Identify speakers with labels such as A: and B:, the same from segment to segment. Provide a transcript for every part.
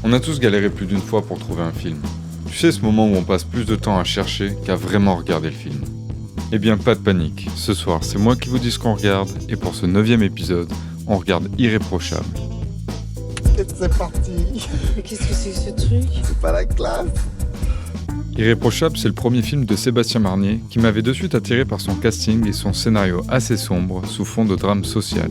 A: On a tous galéré plus d'une fois pour trouver un film. Tu sais, ce moment où on passe plus de temps à chercher qu'à vraiment regarder le film. Eh bien, pas de panique. Ce soir, c'est moi qui vous dis ce qu'on regarde, et pour ce 9e épisode, on regarde Irréprochable.
B: C'est parti.
C: Mais qu'est-ce que c'est que ce truc?
B: C'est pas la classe.
A: Irréprochable, c'est le premier film de Sébastien Marnier qui m'avait de suite attiré par son casting et son scénario assez sombre sous fond de drame social.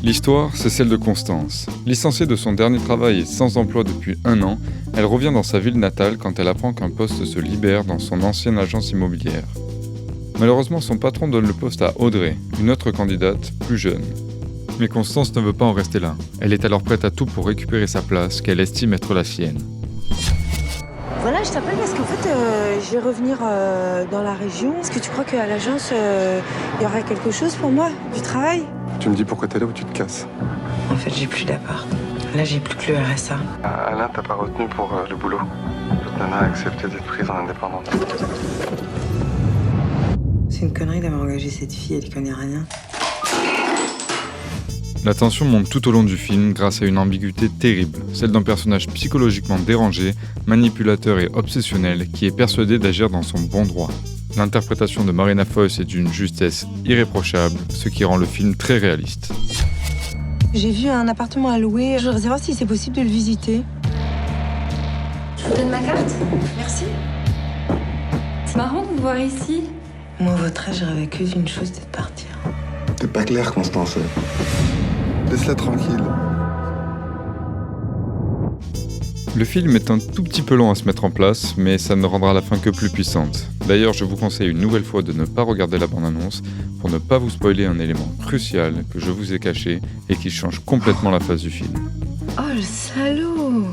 A: L'histoire, c'est celle de Constance. Licenciée de son dernier travail et sans emploi depuis 1 an, elle revient dans sa ville natale quand elle apprend qu'un poste se libère dans son ancienne agence immobilière. Malheureusement, son patron donne le poste à Audrey, une autre candidate, plus jeune. Mais Constance ne veut pas en rester là. Elle est alors prête à tout pour récupérer sa place qu'elle estime être la sienne.
C: Voilà, je t'appelle parce qu'en fait, je vais revenir dans la région. Est-ce que tu crois qu'à l'agence, il y aurait quelque chose pour moi? Du travail?
B: Tu me dis pourquoi t'es là ou tu te casses?
C: En fait, j'ai plus d'appart. Là, j'ai plus que le RSA.
B: Alain t'a pas retenu pour le boulot. L'autre nana a accepté d'être prise en indépendante.
C: C'est une connerie d'avoir engagé cette fille, elle y connaît rien.
A: La tension monte tout au long du film grâce à une ambiguïté terrible, celle d'un personnage psychologiquement dérangé, manipulateur et obsessionnel qui est persuadé d'agir dans son bon droit. L'interprétation de Marina Foïs est d'une justesse irréprochable, ce qui rend le film très réaliste.
C: J'ai vu un appartement à louer, je voudrais savoir si c'est possible de le visiter.
D: Je vous donne ma carte.
C: Merci.
D: C'est marrant de vous voir ici.
C: Moi, à votre âge, je rêvais que d'une chose, c'est de partir.
B: T'es pas clair, Constance. Laisse-la tranquille.
A: Le film est un tout petit peu long à se mettre en place, mais ça ne rendra la fin que plus puissante. D'ailleurs, je vous conseille une nouvelle fois de ne pas regarder la bande-annonce pour ne pas vous spoiler un élément crucial que je vous ai caché et qui change complètement la face du film.
C: Oh, le salaud!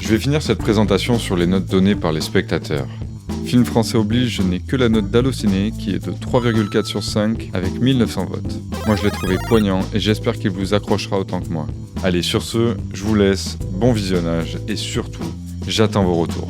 A: Je vais finir cette présentation sur les notes données par les spectateurs. Film français oblige, je n'ai que la note d'Allociné qui est de 3,4 sur 5 avec 1900 votes. Moi je l'ai trouvé poignant et j'espère qu'il vous accrochera autant que moi. Allez, sur ce, je vous laisse, bon visionnage et surtout, j'attends vos retours.